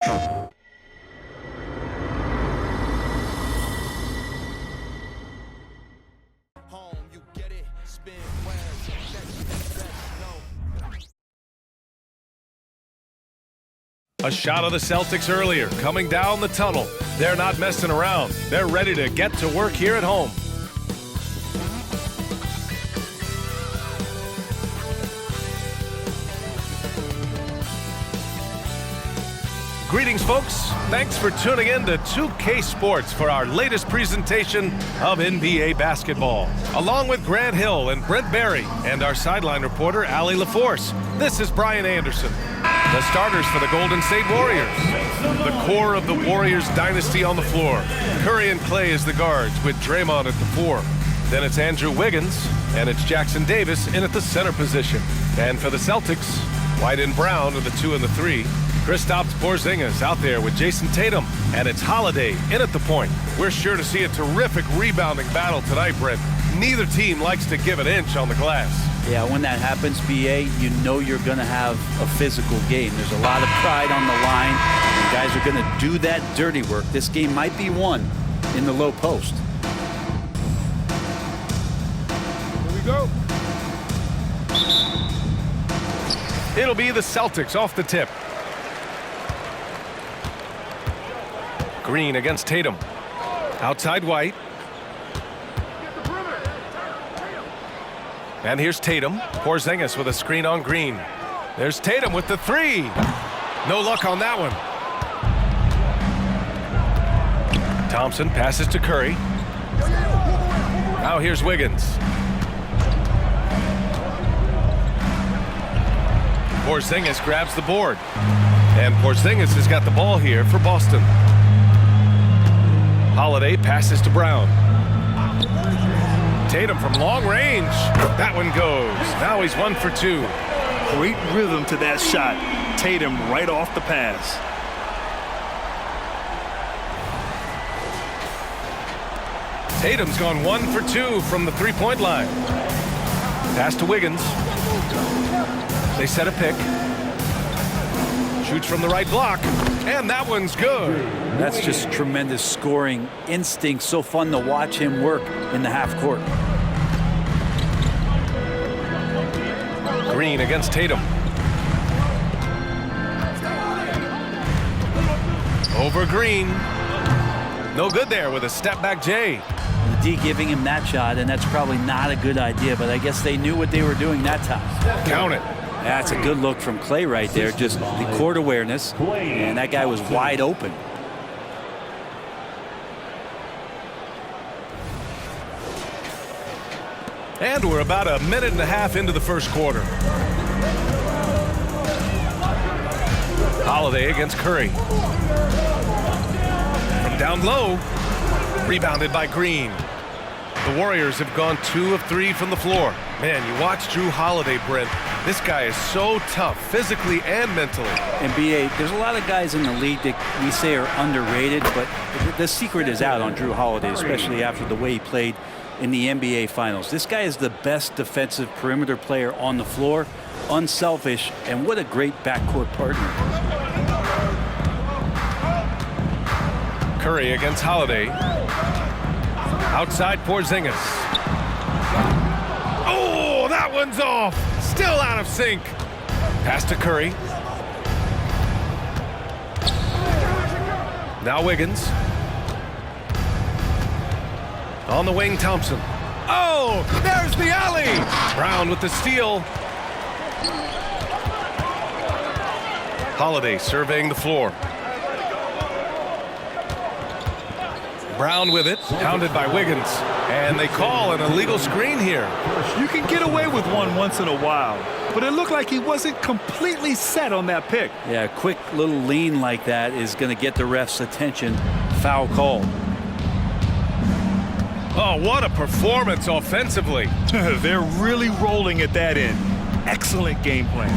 A shot of the Celtics earlier, coming down the tunnel. They're not messing around. They're ready to get to work here at home. Greetings, folks. Thanks for tuning in to 2K Sports for our latest presentation of NBA basketball. Along with Grant Hill and Brent Barry and our sideline reporter, Allie LaForce, this is Brian Anderson. The starters for the Golden State Warriors. The core of the Warriors dynasty on the floor. Curry and Clay as the guards with Draymond at the 4. Then it's Andrew Wiggins and it's Jackson Davis in at the center position. And for the Celtics, White and Brown are the 2 and the 3. Kristaps Porzingis out there with Jayson Tatum, and it's Holiday in at the point. We're sure to see a terrific rebounding battle tonight, Brent. Neither team likes to give an inch on the glass. Yeah, when that happens, BA, you know you're going to have a physical game. There's a lot of pride on the line. The guys are going to do that dirty work. This game might be won in the low post. Here we go. It'll be the Celtics off the tip. Green against Tatum. Outside White. And here's Tatum. Porzingis with a screen on Green. There's Tatum with the 3. No luck on that one. Thompson passes to Curry. Now here's Wiggins. Porzingis grabs the board. And Porzingis has got the ball here for Boston. Holiday passes to Brown. Tatum from long range. That one goes. Now he's 1 for 2. Great rhythm to that shot. Tatum right off the pass. Tatum's gone 1 for 2 from the three-point line. Pass to Wiggins. They set a pick. Shoots from the right block. And that one's good. That's just tremendous scoring instinct. So fun to watch him work in the half court. Green against Tatum. Over Green. No good there with a step back Jay. The D giving him that shot, and that's probably not a good idea, but I guess they knew what they were doing that time. Count it. That's a good look from Clay right there. Just the court awareness, and that guy was wide open. And we're about a minute and a half into the first quarter. Holiday against Curry. From down low, rebounded by Green. The Warriors have gone 2 of 3 from the floor. Man, you watch Drew Holiday, Brent. This guy is so tough, physically and mentally. And BA, there's a lot of guys in the league that we say are underrated, but the secret is out on Drew Holiday, especially after the way he played in the NBA Finals. This guy is the best defensive perimeter player on the floor, unselfish, and what a great backcourt partner. Curry against Holiday. Outside Porzingis. Oh, that one's off. Still out of sync. Pass to Curry. Now Wiggins. On the wing, Thompson. Oh, there's the alley. Brown with the steal. Holiday surveying the floor. Brown with it, pounded by Wiggins. And they call an illegal screen here. You can get away with one once in a while, but it looked like he wasn't completely set on that pick. Yeah, a quick little lean like that is going to get the ref's attention. Foul call. Oh, what a performance offensively. They're really rolling at that end. Excellent game plan.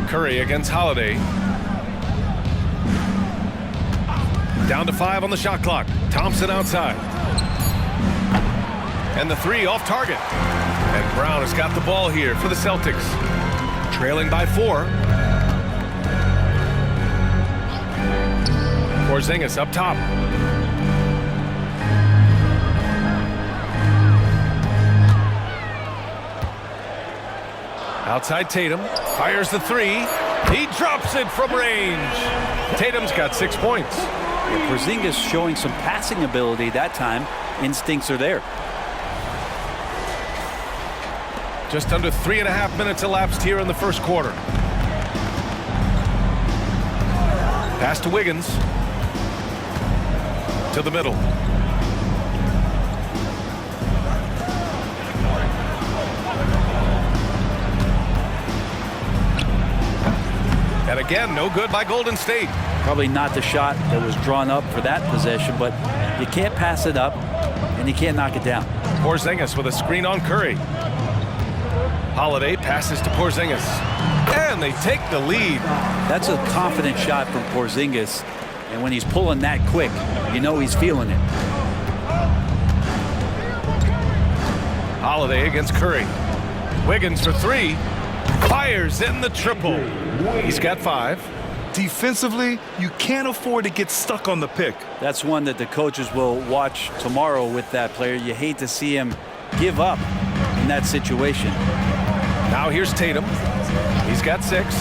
Curry against Holiday. Down to 5 on the shot clock. Thompson outside. And the 3 off target. And Brown has got the ball here for the Celtics. Trailing by 4. Porzingis up top. Outside Tatum, fires the three. He drops it from range. Tatum's got 6 points. Yeah, Porzingis showing some passing ability that time. Instincts are there. Just under 3.5 minutes elapsed here in the first quarter. Pass to Wiggins. To the middle. And again, no good by Golden State. Probably not the shot that was drawn up for that possession, but you can't pass it up, and you can't knock it down. Porzingis with a screen on Curry. Holiday passes to Porzingis. And they take the lead. That's a confident shot from Porzingis, and when he's pulling that quick, you know he's feeling it. Holiday against Curry. Wiggins for three. Fires in the triple. He's got 5. Defensively, you can't afford to get stuck on the pick. That's one that the coaches will watch tomorrow with that player. You hate to see him give up in that situation. Now here's Tatum. He's got 6.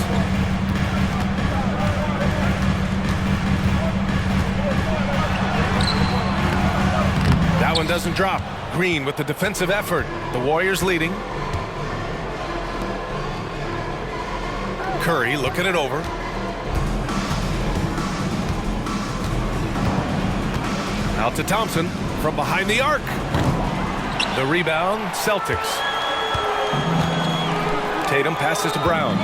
That one doesn't drop. Green with the defensive effort. The Warriors leading. Curry looking it over. Out to Thompson from behind the arc. The rebound, Celtics. Tatum passes to Brown.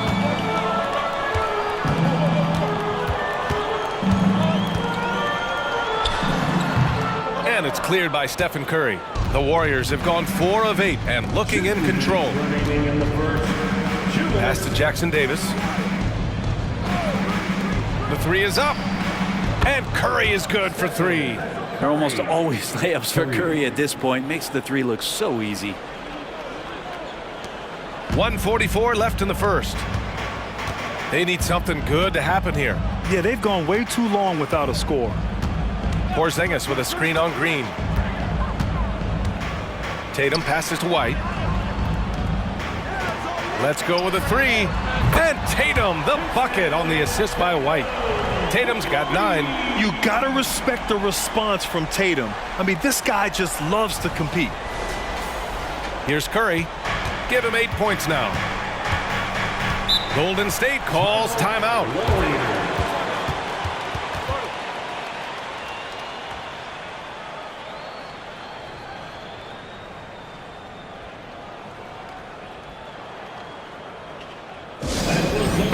And it's cleared by Stephen Curry. The Warriors have gone 4 of 8 and looking in control. Pass to Jackson Davis. The three is up. And Curry is good for 3. They're almost always layups for Curry at this point. Makes the 3 look so easy. 1:44 left in the first. They need something good to happen here. Yeah, they've gone way too long without a score. Porzingis with a screen on Green. Tatum passes to White. Let's go with a 3. And Tatum, the bucket on the assist by White. Tatum's got 9. You gotta respect the response from Tatum. I mean, this guy just loves to compete. Here's Curry. Give him 8 points now. Golden State calls timeout.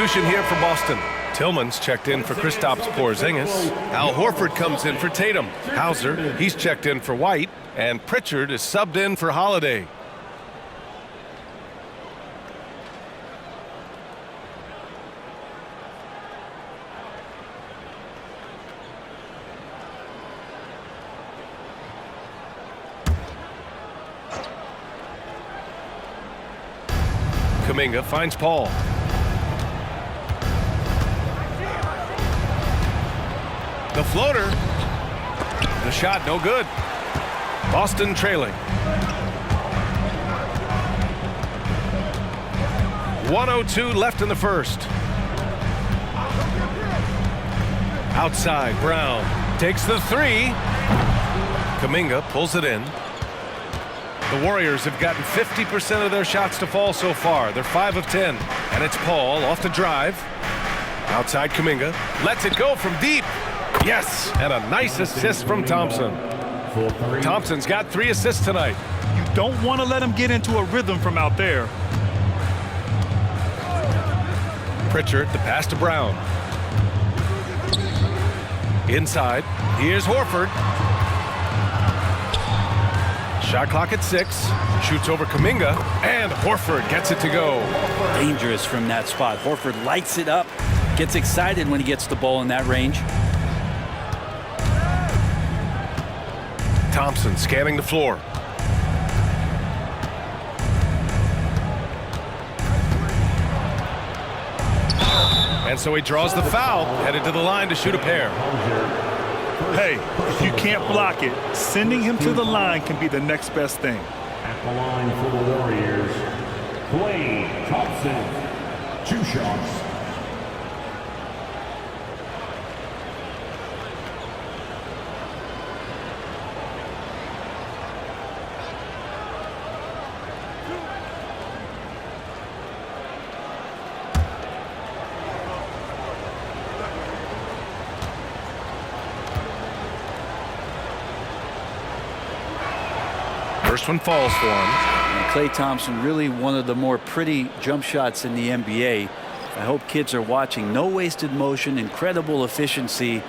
Substitution here for Boston. Tillman's checked in for Kristaps Porzingis. Al Horford comes in for Tatum. Hauser, he's checked in for White. And Pritchard is subbed in for Holiday. Kuminga finds Paul. The floater. The shot no good. Boston trailing. 1:02 left in the first. Outside, Brown takes the 3. Kuminga pulls it in. The Warriors have gotten 50% of their shots to fall so far. They're 5 of 10. And it's Paul off the drive. Outside Kuminga. Lets it go from deep. Yes, and a nice assist from Thompson. Thompson's got 3 assists tonight. You don't want to let him get into a rhythm from out there. Pritchard, the pass to Brown. Inside, here's Horford. Shot clock at 6. Shoots over Kuminga, and Horford gets it to go. Dangerous from that spot. Horford lights it up, gets excited when he gets the ball in that range. Thompson scanning the floor. And so he draws the foul, headed to the line to shoot a pair. Hey, if you can't block it, sending him to the line can be the next best thing. At the line for the Warriors, Klay Thompson, 2 shots. First one falls for him. And Klay Thompson, really one of the more pretty jump shots in the NBA. I hope kids are watching. No wasted motion, incredible efficiency,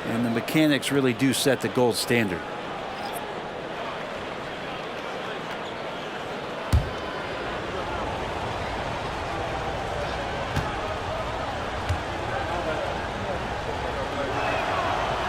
and the mechanics really do set the gold standard.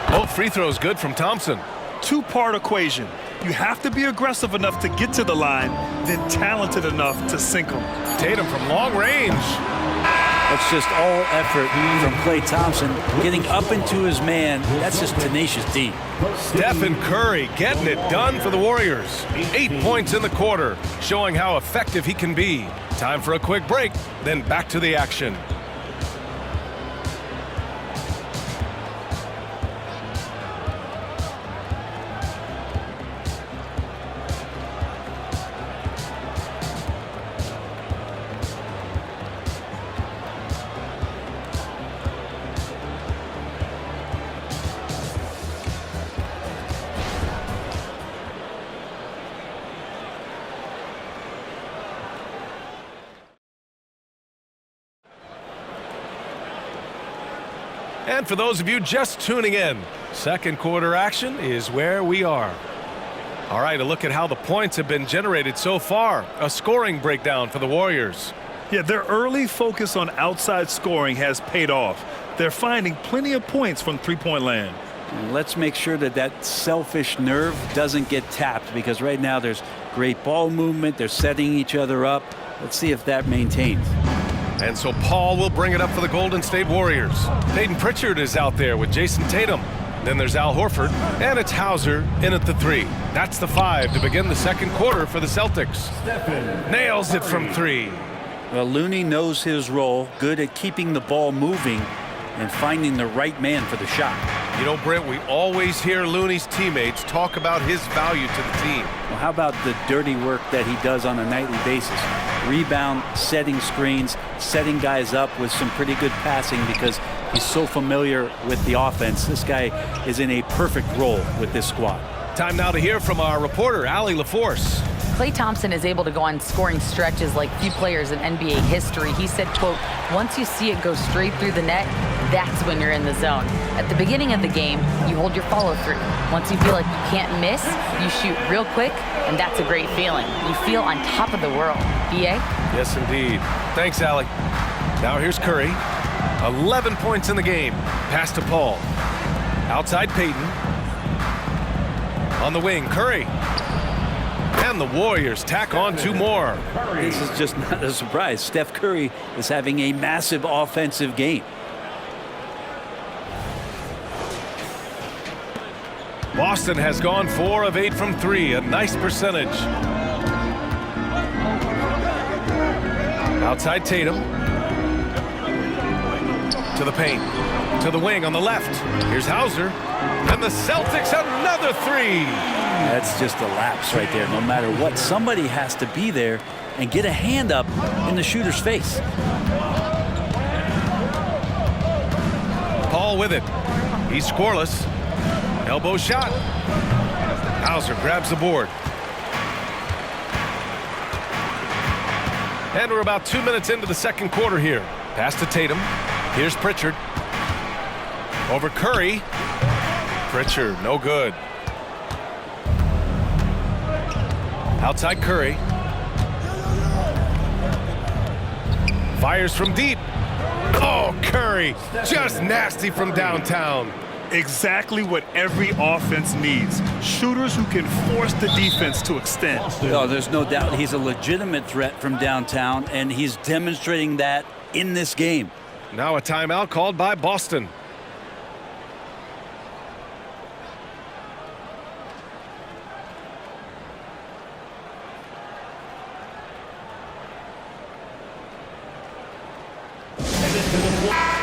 Both free throws good from Thompson. Two-part equation. You have to be aggressive enough to get to the line, then talented enough to sink them. Tatum from long range. That's just all effort from Klay Thompson. Getting up into his man, that's just tenacious D. Stephen Curry getting it done for the Warriors. 8 points in the quarter, showing how effective he can be. Time for a quick break, then back to the action. And for those of you just tuning in, second quarter action is where we are. All right, a look at how the points have been generated so far. A scoring breakdown for the Warriors. Yeah, their early focus on outside scoring has paid off. They're finding plenty of points from three-point land. And let's make sure that that selfish nerve doesn't get tapped, because right now there's great ball movement. They're setting each other up. Let's see if that maintains. And so Paul will bring it up for the Golden State Warriors. Peyton Pritchard is out there with Jayson Tatum. Then there's Al Horford, and it's Hauser in at the 3. That's the 5 to begin the second quarter for the Celtics. Nails it from 3. Well, Looney knows his role, good at keeping the ball moving and finding the right man for the shot. You know, Brent, we always hear Looney's teammates talk about his value to the team. Well, how about the dirty work that he does on a nightly basis? Rebound, setting screens, setting guys up with some pretty good passing, because he's so familiar with the offense. This guy is in a perfect role with this squad. Time now to hear from our reporter, Allie LaForce. Klay Thompson is able to go on scoring stretches like few players in NBA history. He said, quote, once you see it go straight through the net, that's when you're in the zone. At the beginning of the game, you hold your follow through. Once you feel like you can't miss, you shoot real quick, and that's a great feeling. You feel on top of the world. B.A.? Yes, indeed. Thanks, Allie. Now here's Curry. 11 points in the game. Pass to Paul. Outside Peyton. On the wing, Curry. And the Warriors tack on 2 more. This is just not a surprise. Steph Curry is having a massive offensive game. Boston has gone 4 of 8 from 3, a nice percentage. Outside Tatum. To the paint. To the wing on the left. Here's Hauser. And the Celtics another 3. That's just a lapse right there. No matter what, somebody has to be there and get a hand up in the shooter's face. Paul with it. He's scoreless. Elbow shot. Hauser grabs the board. And we're about 2 minutes into the second quarter here. Pass to Tatum. Here's Pritchard. Over Curry. Pritchard, no good. Outside Curry. Fires from deep. Oh, Curry, just nasty from downtown. Exactly what every offense needs. Shooters who can force the defense to extend. Oh, there's no doubt he's a legitimate threat from downtown, and he's demonstrating that in this game. Now a timeout called by Boston.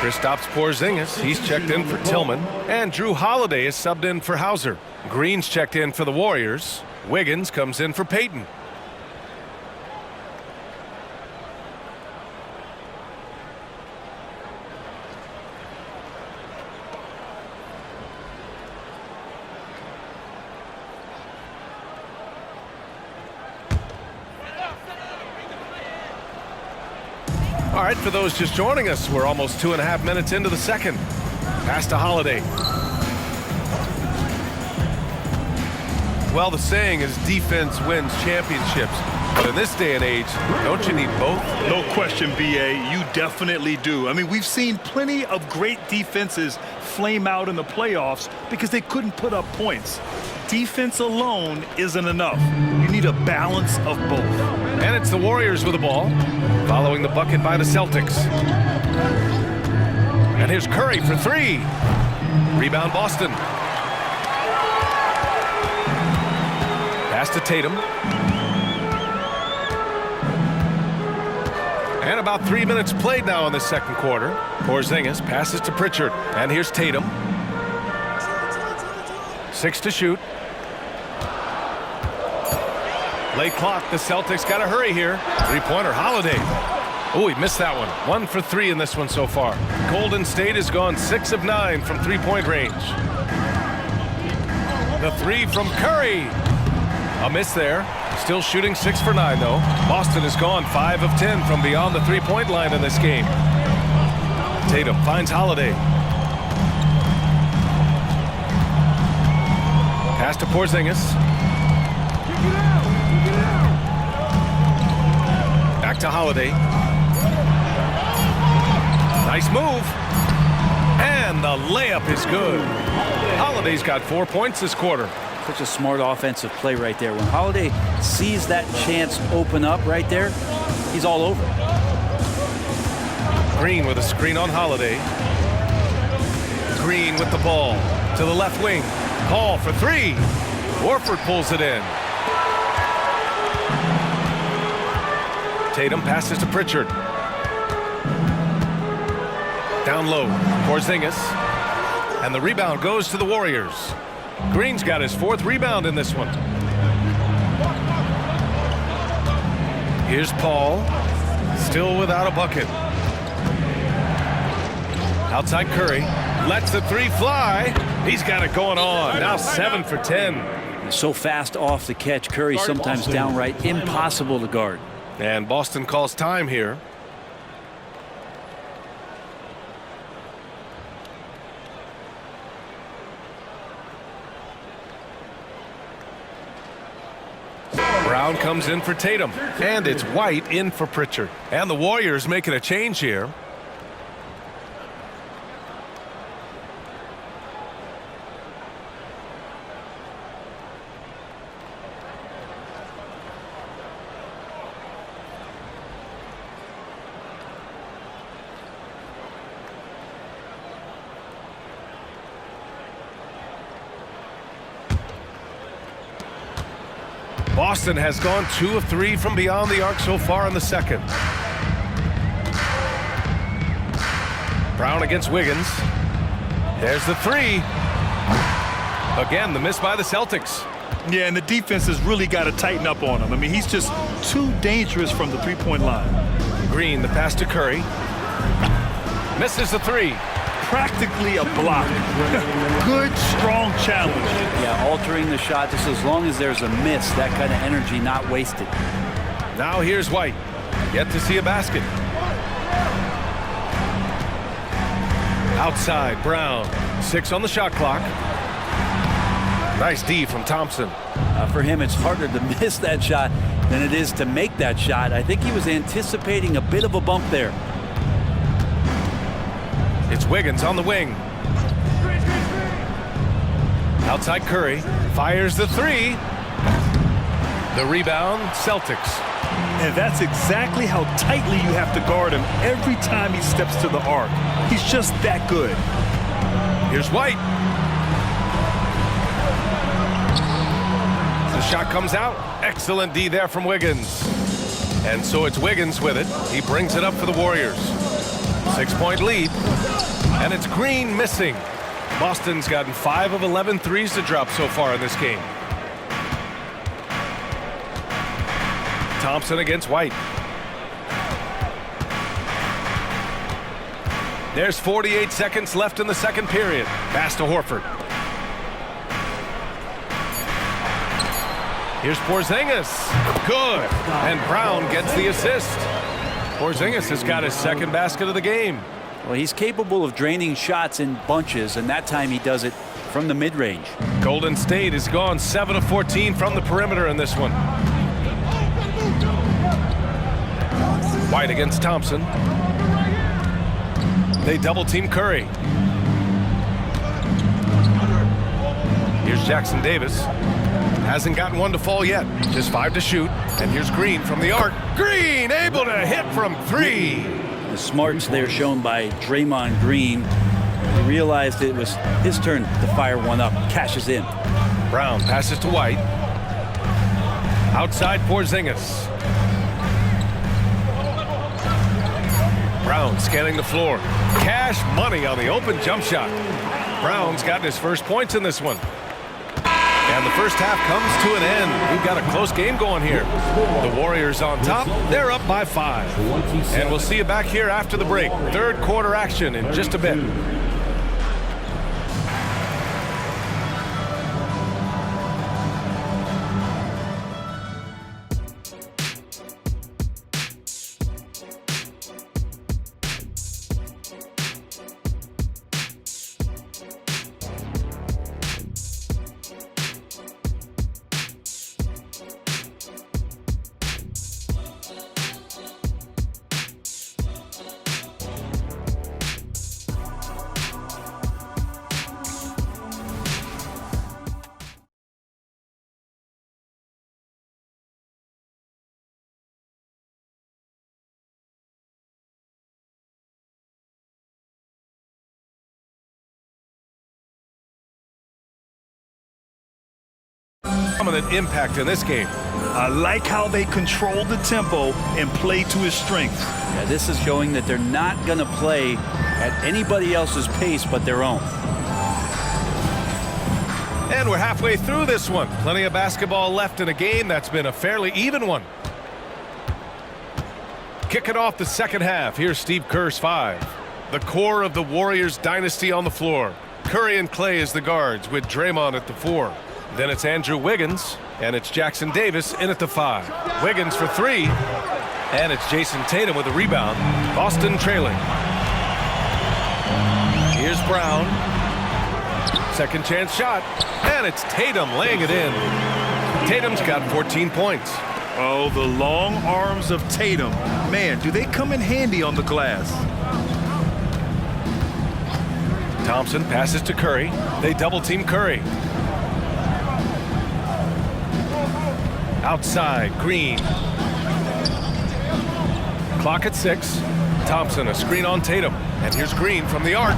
Kristaps Porzingis, he's checked in for Tillman. And Drew Holiday is subbed in for Hauser. Green's checked in for the Warriors. Wiggins comes in for Payton. All right, for those just joining us, we're almost 2.5 minutes into the second. Pass to Holiday. Well, the saying is defense wins championships. But in this day and age, don't you need both? No question, B.A. You definitely do. I mean, we've seen plenty of great defenses flame out in the playoffs because they couldn't put up points. Defense alone isn't enough. You need a balance of both. And it's the Warriors with the ball, following the bucket by the Celtics. And here's Curry for three. Rebound Boston. Pass to Tatum. And about 3 minutes played now in the second quarter. Porzingis passes to Pritchard. And here's Tatum. 6 to shoot. Late clock. The Celtics got to hurry here. Three-pointer Holiday. Oh, he missed that one. 1 for 3 in this one so far. Golden State has gone 6 of 9 from three-point range. The three from Curry. A miss there. Still shooting 6 for 9 though. Boston has gone 5 of 10 from beyond the three-point line in this game. Tatum finds Holiday. Pass to Porzingis. Back to Holiday. Nice move. And the layup is good. Holiday's got 4 points this quarter. Such a smart offensive play right there. When Holiday sees that chance open up right there, he's all over. Green with a screen on Holiday. Green with the ball to the left wing. Paul for three. Warford pulls it in. Tatum passes to Pritchard. Down low, Porzingis. And the rebound goes to the Warriors. Green's got his 4th rebound in this one. Here's Paul, still without a bucket. Outside Curry, lets the three fly. He's got it going on. Now 7 for 10. So fast off the catch. Curry sometimes downright impossible to guard. And Boston calls time here. Brown comes in for Tatum. And it's White in for Pritchard. And the Warriors making a change here. Boston has gone 2 of 3 from beyond the arc so far in the second. Brown against Wiggins. There's the three. Again, the miss by the Celtics. Yeah, and the defense has really got to tighten up on him. I mean, he's just too dangerous from the three-point line. Green, the pass to Curry. Misses the three. Practically a block. Good, strong challenge. Yeah, altering the shot just as long as there's a miss, that kind of energy not wasted. Now here's White. Yet to see a basket. Outside, Brown. 6 on the shot clock. Nice D from Thompson. For him, it's harder to miss that shot than it is to make that shot. I think he was anticipating a bit of a bump there. It's Wiggins on the wing. Outside Curry. Fires the three. The rebound, Celtics. And that's exactly how tightly you have to guard him every time he steps to the arc. He's just that good. Here's White. The shot comes out. Excellent D there from Wiggins. And so it's Wiggins with it. He brings it up for the Warriors. 6-point lead. And it's Green missing. Boston's gotten 5 of 11 threes to drop so far in this game. Thompson against White. There's 48 seconds left in the second period. Pass to Horford. Here's Porzingis. Good. And Brown gets the assist. Porzingis has got his second basket of the game. Well, he's capable of draining shots in bunches, and that time he does it from the mid-range. Golden State has gone 7 of 14 from the perimeter in this one. White against Thompson. They double-team Curry. Here's Jackson Davis. Hasn't gotten one to fall yet. Just 5 to shoot. And here's Green from the arc. Green able to hit from 3. The smarts there shown by Draymond Green. He realized it was his turn to fire one up. Cashes in. Brown passes to White. Outside Porzingis. Brown scanning the floor. Cash money on the open jump shot. Brown's gotten his first points in this one. And the first half comes to an end. We've got a close game going here. The Warriors on top. They're up by 5. And we'll see you back here after the break. Third quarter action in just a bit. Dominant impact in this game. I like how they control the tempo and play to his strengths. Yeah, this is showing that they're not going to play at anybody else's pace but their own. And we're halfway through this one. Plenty of basketball left in a game that's been a fairly even one. Kicking off the second half, here's Steve Kerr's 5. The core of the Warriors dynasty on the floor. Curry and Clay as the guards with Draymond at the 4. Then it's Andrew Wiggins, and it's Jackson Davis in at the 5. Wiggins for 3, and it's Jayson Tatum with a rebound. Boston trailing. Here's Brown. Second chance shot, and it's Tatum laying it in. Tatum's got 14 points. Oh, the long arms of Tatum. Man, do they come in handy on the glass. Thompson passes to Curry. They double-team Curry. Outside, Green. Clock at 6. Thompson, a screen on Tatum. And here's Green from the arc.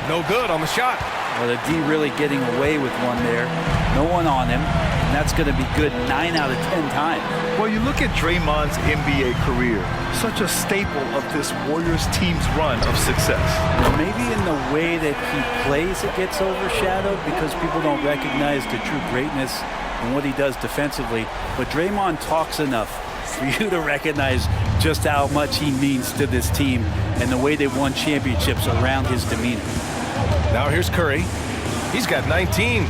No good on the shot. Well, the D really getting away with one there. No one on him. And that's going to be good 9 out of 10 times. Well, you look at Draymond's NBA career. Such a staple of this Warriors team's run of success. Well, maybe in the way that he plays it gets overshadowed because people don't recognize the true greatness and what he does defensively. But Draymond talks enough for you to recognize just how much he means to this team and the way they won championships around his demeanor. Now here's Curry. He's got 19.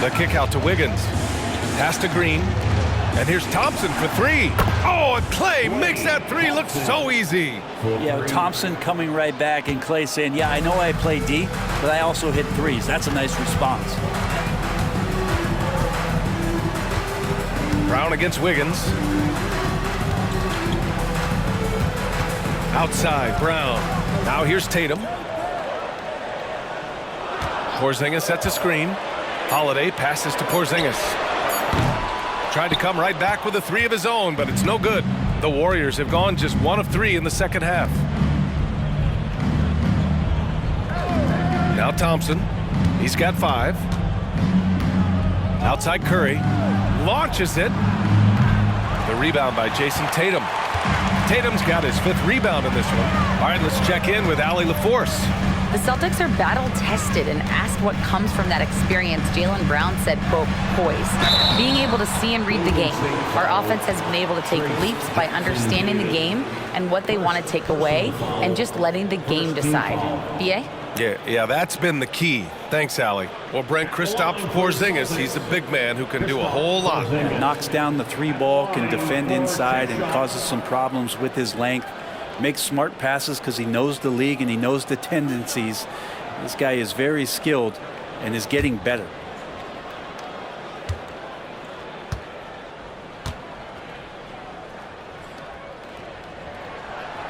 The kick out to Wiggins. Pass to Green. And here's Thompson for 3. Oh, and Clay makes that 3 look so easy. Yeah, Thompson coming right back and Clay saying, yeah, I know I play D, but I also hit 3s. That's a nice response. Brown against Wiggins. Outside, Brown. Now here's Tatum. Porzingis sets a screen. Holiday passes to Porzingis. Tried to come right back with a 3 of his own, but it's no good. The Warriors have gone just 1 of 3 in the second half. Now Thompson. He's got 5. Outside Curry. Launches it. The rebound by Jayson Tatum. Tatum's got his 5th rebound in this one. All right, let's check in with Allie LaForce. The Celtics are battle-tested, and asked what comes from that experience, Jaylen Brown said, quote, poise. Being able to see and read the game. Our offense has been able to take leaps by understanding the game and what they want to take away and just letting the game decide. BA? Yeah, that's been the key. Thanks, Allie. Well, Brent, Kristaps Porzingis, he's a big man who can do a whole lot. Knocks down the 3-ball, can defend inside, and causes some problems with his length. Makes smart passes because he knows the league and he knows the tendencies. This guy is very skilled and is getting better.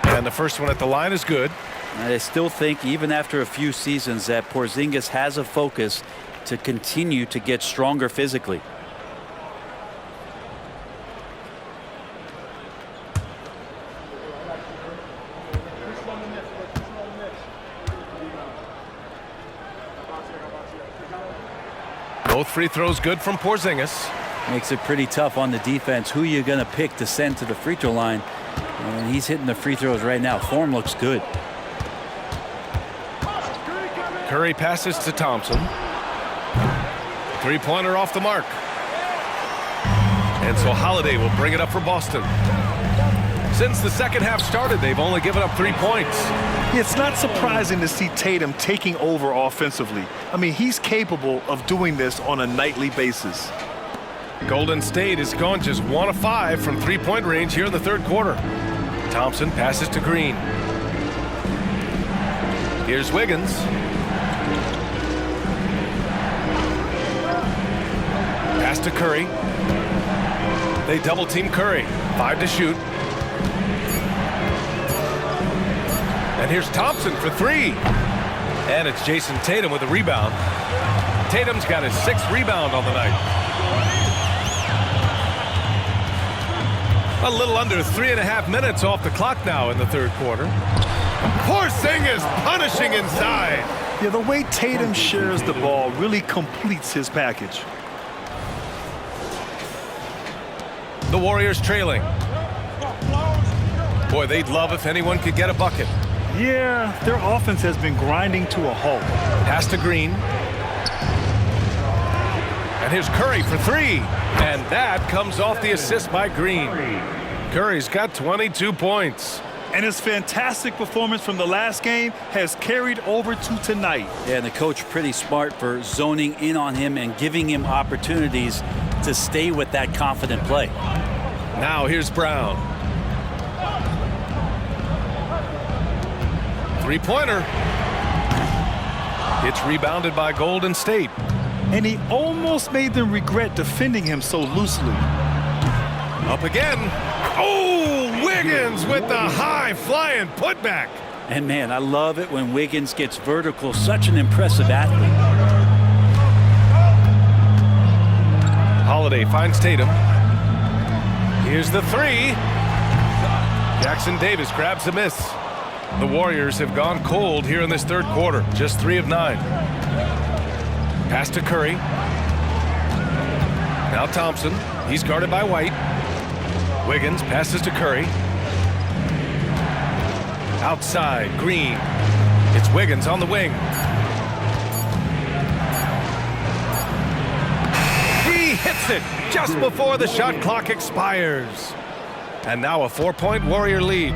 And the first one at the line is good. I still think, even after a few seasons, that Porzingis has a focus to continue to get stronger physically. Both free throws good from Porzingis. Makes it pretty tough on the defense. Who are you going to pick to send to the free throw line? And he's hitting the free throws right now. Form looks good. Curry passes to Thompson. 3-pointer off the mark. And so Holiday will bring it up for Boston. Since the second half started, they've only given up 3 points. It's not surprising to see Tatum taking over offensively. I mean, he's capable of doing this on a nightly basis. Golden State is going just 1 of 5 from 3-point range here in the third quarter. Thompson passes to Green. Here's Wiggins. Pass to Curry. They double team Curry. 5 to shoot. And here's Thompson for 3. And it's Jayson Tatum with a rebound. Tatum's got his 6th rebound on the night. A little under 3.5 minutes off the clock now in the third quarter. Porzingis punishing inside. Yeah, the way Tatum shares the ball really completes his package. The Warriors trailing. Boy, they'd love if anyone could get a bucket. Yeah, their offense has been grinding to a halt. Pass to Green. And here's Curry for 3. And that comes off the assist by Green. Curry's got 22 points. And his fantastic performance from the last game has carried over to tonight. Yeah, and the coach pretty smart for zoning in on him and giving him opportunities to stay with that confident play. Now here's Brown. 3-pointer. It's rebounded by Golden State. And he almost made them regret defending him so loosely. Up again. Oh, Wiggins with the high-flying putback. And man, I love it when Wiggins gets vertical. Such an impressive athlete. Holiday finds Tatum. Here's the 3. Jackson Davis grabs the miss. The Warriors have gone cold here in this third quarter. Just 3 of 9. Pass to Curry. Now Thompson. He's guarded by White. Wiggins passes to Curry. Outside, Green. It's Wiggins on the wing. He hits it just before the shot clock expires. And now a 4-point Warrior lead.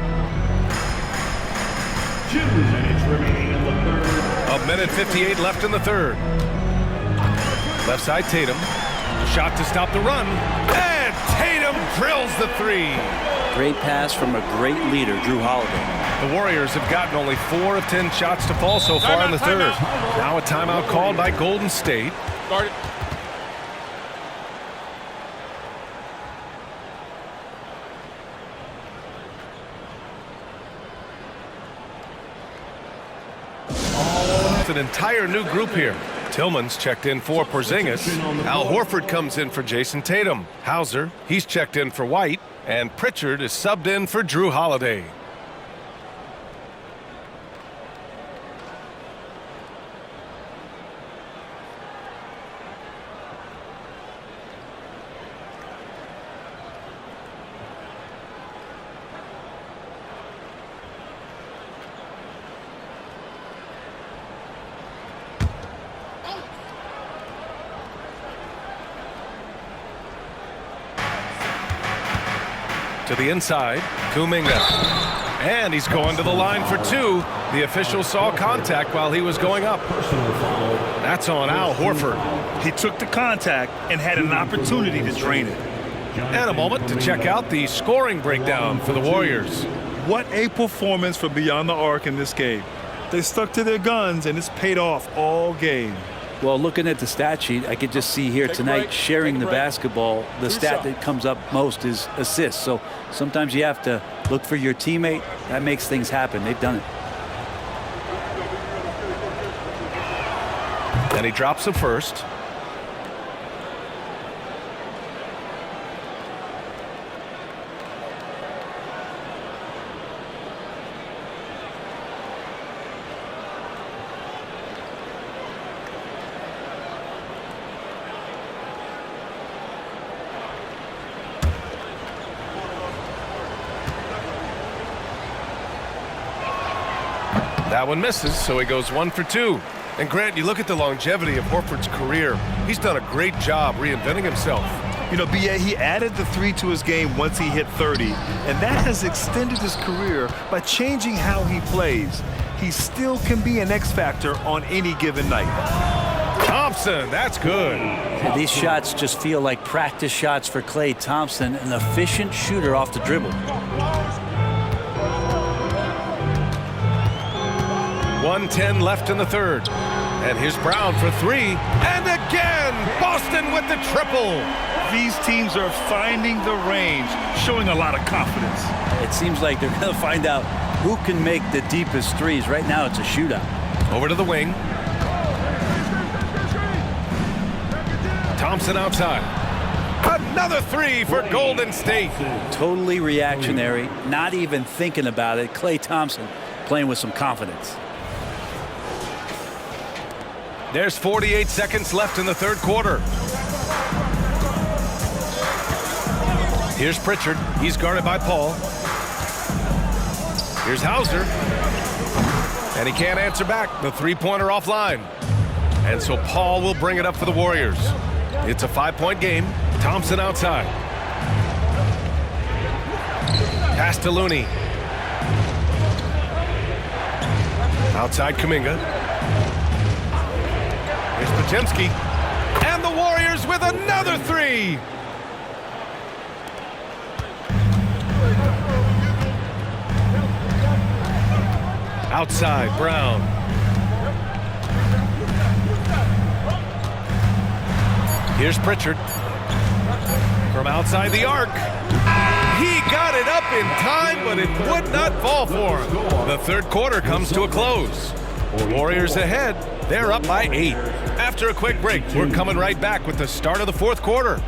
2 minutes remaining in the third. 1:58 left in the third. Left side Tatum. Shot to stop the run. And Tatum drills the 3. Great pass from a great leader, Jrue Holiday. The Warriors have gotten only 4 of 10 shots to fall so far in the third. Now a timeout called by Golden State. It's an entire new group here. Tillman's checked in for Porzingis. Al Horford comes in for Jayson Tatum. Hauser, he's checked in for White. And Pritchard is subbed in for Jrue Holiday. To the inside, Kuminga. And he's going to the line for two. The official saw contact while he was going up. That's on Al Horford. He took the contact and had an opportunity to drain it. And a moment to check out the scoring breakdown for the Warriors. What a performance for Beyond the Arc in this game. They stuck to their guns, and it's paid off all game. Well, looking at the stat sheet, I could just see here tonight sharing the basketball. The stat that comes up most is assists. So sometimes you have to look for your teammate. That makes things happen. They've done it. And he drops the first. That one misses, so he goes 1 for 2. And Grant, you look at the longevity of Horford's career. He's done a great job reinventing himself. You know, B.A., he added the 3 to his game once he hit 30, and that has extended his career by changing how he plays. He still can be an X factor on any given night. Thompson, that's good. And these shots just feel like practice shots for Klay Thompson, an efficient shooter off the dribble. 1:10 left in the third. And here's Brown for 3. And again, Boston with the triple. These teams are finding the range, showing a lot of confidence. It seems like they're going to find out who can make the deepest threes. Right now, it's a shootout. Over to the wing. Thompson outside. Another 3 for Golden State. Totally reactionary, not even thinking about it. Klay Thompson playing with some confidence. There's 48 seconds left in the third quarter. Here's Pritchard. He's guarded by Paul. Here's Hauser. And he can't answer back. The three-pointer offline. And so Paul will bring it up for the Warriors. It's a 5-point game. Thompson outside. Pass to Looney. Outside Kuminga. Here's Potemski. And the Warriors with another 3. Outside, Brown. Here's Pritchard. From outside the arc. He got it up in time, but it would not fall for him. The third quarter comes to a close. Warriors ahead. They're up by 8. After a quick break, we're coming right back with the start of the fourth quarter.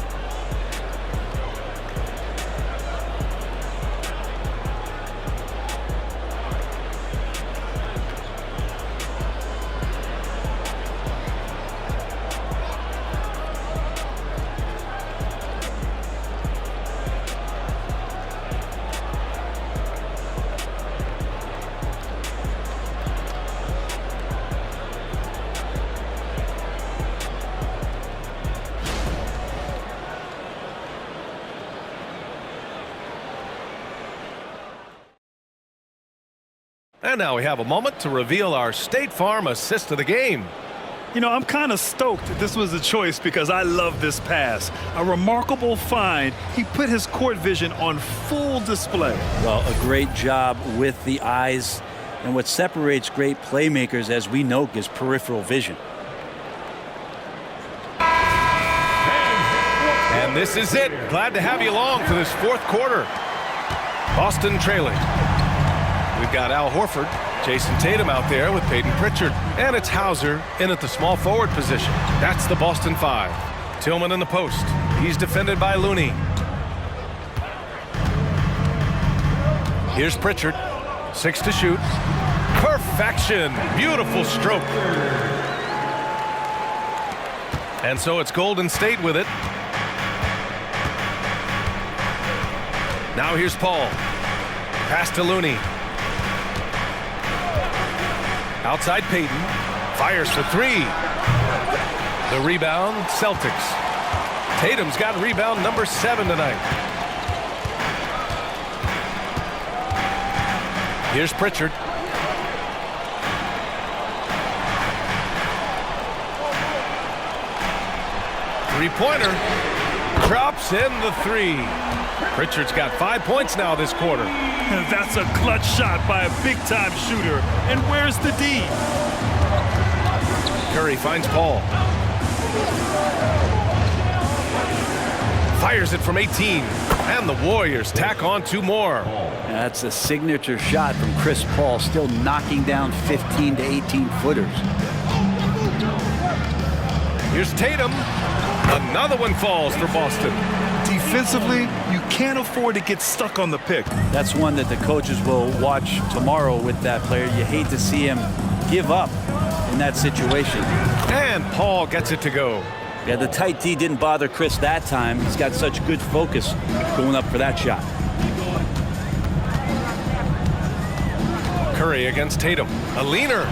And now we have a moment to reveal our State Farm assist of the game. You know, I'm kind of stoked that this was a choice because I love this pass. A remarkable find. He put his court vision on full display. Well, a great job with the eyes. And what separates great playmakers, as we know, is peripheral vision. And this is it. Glad to have you along for this fourth quarter. Boston trailing. We've got Al Horford, Jayson Tatum out there with Peyton Pritchard. And it's Hauser in at the small forward position. That's the Boston 5. Tillman in the post. He's defended by Looney. Here's Pritchard. 6 to shoot. Perfection. Beautiful stroke. And so it's Golden State with it. Now here's Paul. Pass to Looney. Outside Peyton. Fires for 3. The rebound, Celtics. Tatum's got rebound number 7 tonight. Here's Pritchard. Three-pointer. Drops in the three. Pritchard's got 5 points now this quarter. That's a clutch shot by a big-time shooter. And where's the D? Curry finds Paul. Fires it from 18. And the Warriors tack on 2 more. That's a signature shot from Chris Paul, still knocking down 15 to 18 footers. Here's Tatum. Another one falls for Boston. Defensively, you can't afford to get stuck on the pick. That's one that the coaches will watch tomorrow with that player. You hate to see him give up in that situation. And Paul gets it to go. Yeah, the tight D didn't bother Chris that time. He's got such good focus going up for that shot. Curry against Tatum. A leaner.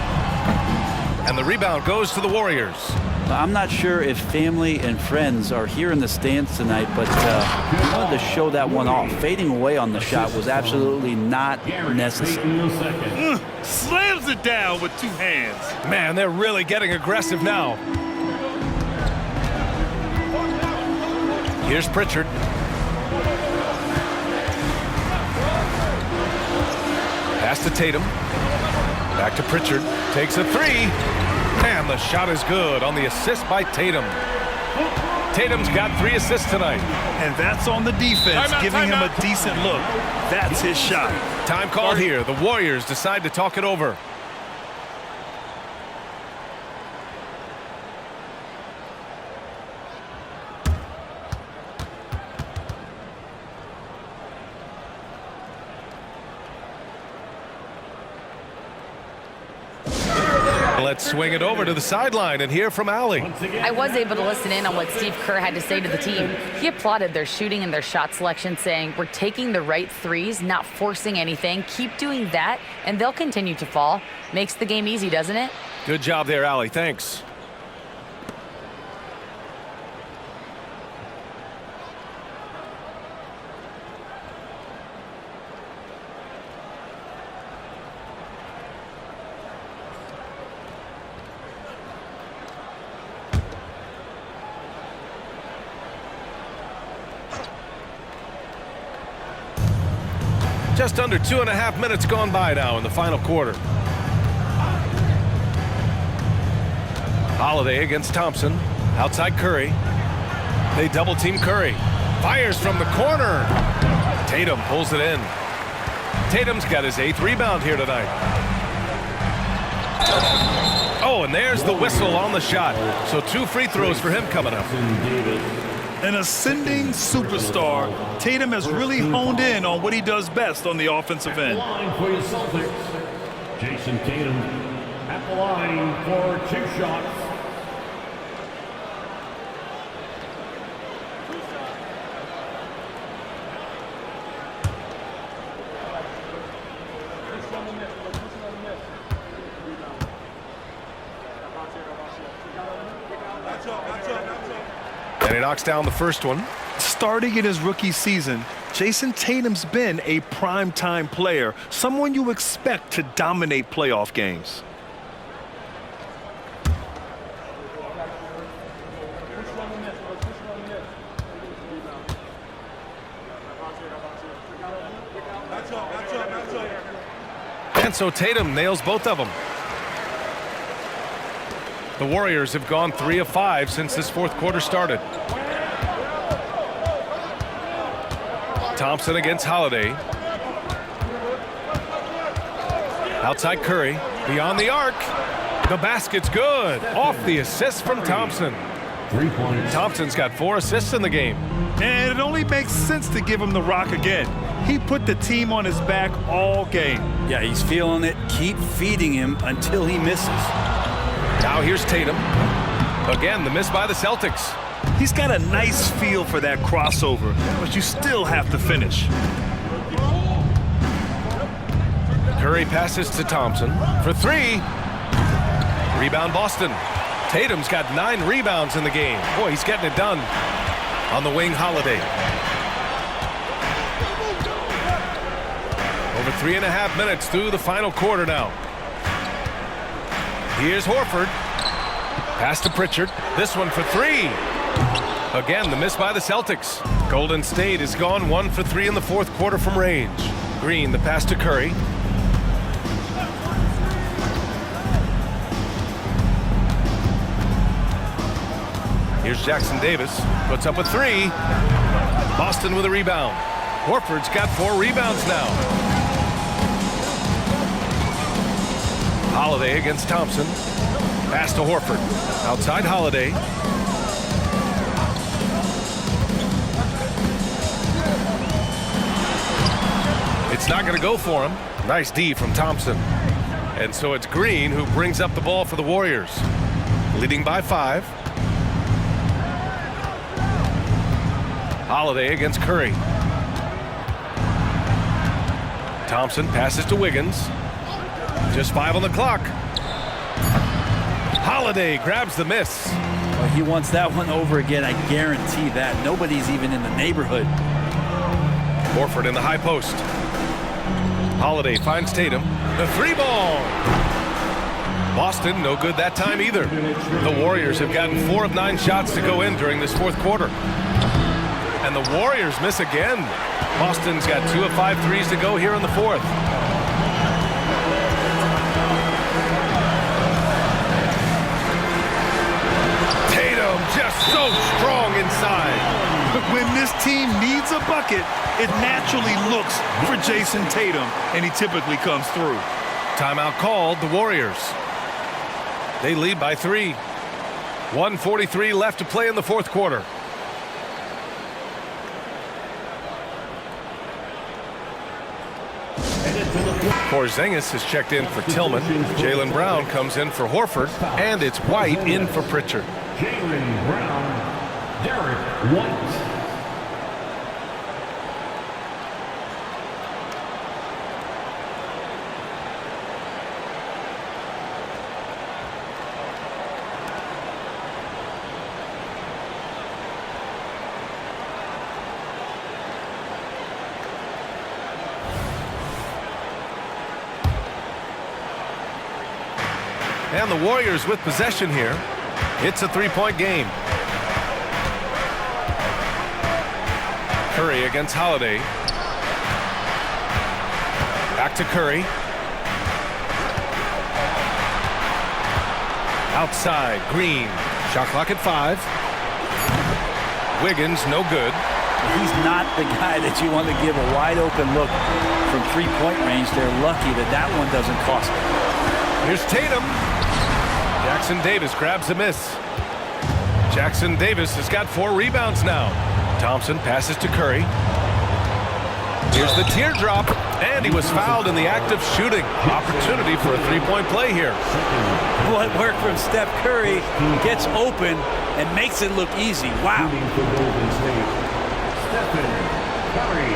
And the rebound goes to the Warriors. I'm not sure if family and friends are here in the stands tonight, but I wanted to show that one off. Fading away on the shot was absolutely not necessary. Slams it down with 2 hands. Man, they're really getting aggressive now. Here's Pritchard. Pass to Tatum. Back to Pritchard. Takes a 3. And the shot is good on the assist by Tatum. Tatum's got 3 assists tonight. And that's on the defense, giving him a decent look. That's his shot. Time called here. The Warriors decide to talk it over. Let's swing it over to the sideline and hear from Allie. I was able to listen in on what Steve Kerr had to say to the team. He applauded their shooting and their shot selection, saying, "We're taking the right threes, not forcing anything. Keep doing that, and they'll continue to fall." Makes the game easy, doesn't it? Good job there, Allie. Thanks. Just under 2.5 minutes gone by now in the final quarter. Holiday against Thompson. Outside Curry. They double team Curry. Fires from the corner. Tatum pulls it in. Tatum's got his 8th rebound here tonight. Oh, and there's the whistle on the shot. So 2 free throws for him coming up. An ascending superstar, Tatum has really honed in on what he does best on the offensive end. Line for your Celtics. Jayson Tatum at the line for 2 shots. And he knocks down the first one. Starting in his rookie season, Jayson Tatum's been a prime-time player, someone you expect to dominate playoff games. And so Tatum nails both of them. The Warriors have gone 3 of 5 since this 4th quarter started. Thompson against Holiday. Outside Curry. Beyond the arc. The basket's good. Off the assist from Thompson. 3 points. Thompson's got 4 assists in the game. And it only makes sense to give him the rock again. He put the team on his back all game. Yeah, he's feeling it. Keep feeding him until he misses. Now here's Tatum. Again, the miss by the Celtics. He's got a nice feel for that crossover, but you still have to finish. Curry passes to Thompson for 3. Rebound Boston. Tatum's got 9 rebounds in the game. Boy, he's getting it done. On the wing, Holiday. Over 3.5 minutes through the final quarter now. Here's Horford. Pass to Pritchard. This one for three. Again, the miss by the Celtics. Golden State has gone 1 for 3 in the fourth quarter from range. Green, the pass to Curry. Here's Jackson Davis. Puts up a three. Boston with a rebound. Horford's got 4 rebounds now. Holiday against Thompson. Pass to Horford. Outside Holiday. It's not going to go for him. Nice D from Thompson. And so it's Green who brings up the ball for the Warriors. Leading by 5. Holiday against Curry. Thompson passes to Wiggins. Just 5 on the clock. Holiday grabs the miss. Well, he wants that one over again. I guarantee that. Nobody's even in the neighborhood. Horford in the high post. Holiday finds Tatum. The 3-ball. Boston no good that time either. The Warriors have gotten 4 of 9 shots to go in during this fourth quarter. And the Warriors miss again. Boston's got 2 of 5 threes to go here in the fourth. Tatum just so strong inside. When this team needs a bucket, it naturally looks for Jayson Tatum, and he typically comes through. Timeout called, the Warriors. They lead by 3. 1:43 left to play in the fourth quarter. Porzingis has checked in for Tillman. Jaylen Brown comes in for Horford. And it's White in for Pritchard. Jaylen Brown, Derek White. And the Warriors with possession here. It's a 3-point game. Curry against Holiday. Back to Curry. Outside, Green. Shot clock at 5. Wiggins, no good. He's not the guy that you want to give a wide open look from 3-point range. They're lucky that that one doesn't cost them. Here's Tatum. Jackson Davis grabs a miss. Jackson Davis has got 4 rebounds now. Thompson passes to Curry. Here's the teardrop, and he was fouled in the act of shooting. Opportunity for a 3-point play here. What work from Steph Curry, gets open and makes it look easy. Wow. For Golden State, Stephen Curry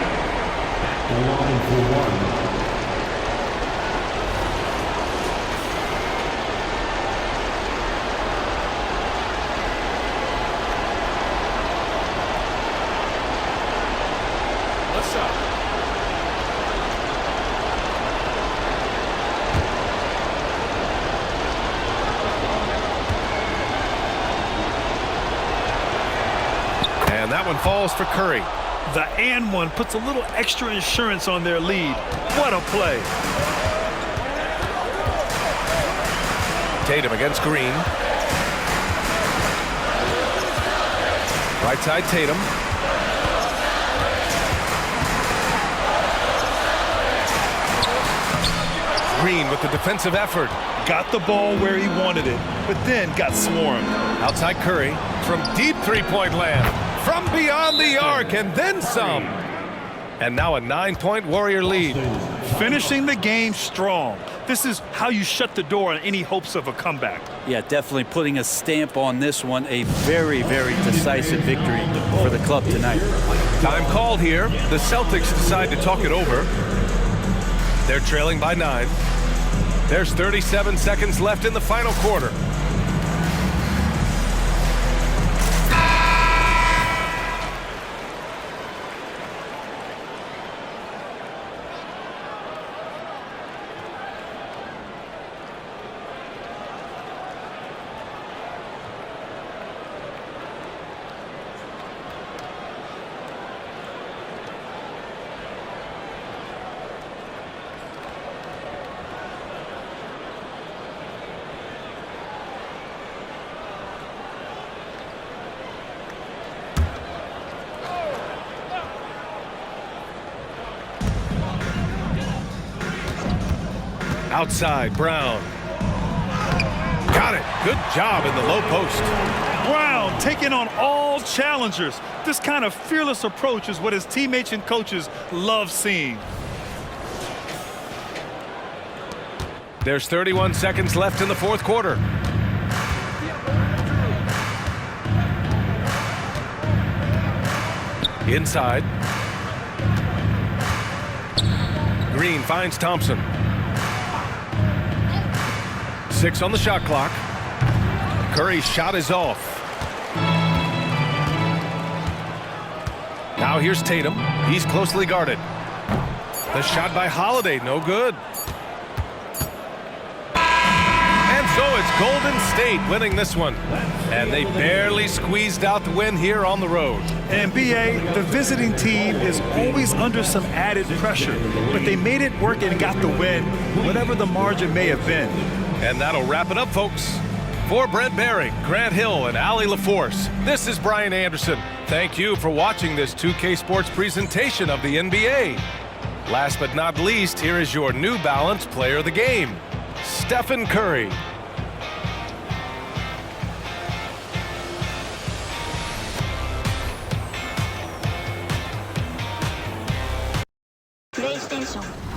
at the line for 1. And that one falls for Curry. The and one puts a little extra insurance on their lead. What a play. Tatum against Green. Right side Tatum. Green with the defensive effort. Got the ball where he wanted it, but then got swarmed. Outside Curry from deep 3-point land. From beyond the arc and then some. And now a 9-point Warrior lead. Finishing the game strong. This is how you shut the door on any hopes of a comeback. Yeah, definitely putting a stamp on this one. A very, very decisive victory for the club tonight. Time called here. The Celtics decide to talk it over. They're trailing by 9. There's 37 seconds left in the final quarter. Outside, Brown. Got it. Good job in the low post. Brown taking on all challengers. This kind of fearless approach is what his teammates and coaches love seeing. There's 31 seconds left in the fourth quarter. Inside. Green finds Thompson. 6 on the shot clock. Curry's shot is off. Now here's Tatum. He's closely guarded. The shot by Holiday, no good. And so it's Golden State winning this one. And they barely squeezed out the win here on the road. And BA, the visiting team is always under some added pressure, but they made it work and got the win, whatever the margin may have been. And that'll wrap it up, folks. For Brent Barry, Grant Hill, and Allie LaForce, this is Brian Anderson. Thank you for watching this 2K Sports presentation of the NBA. Last but not least, here is your New Balance player of the game, Stephen Curry. PlayStation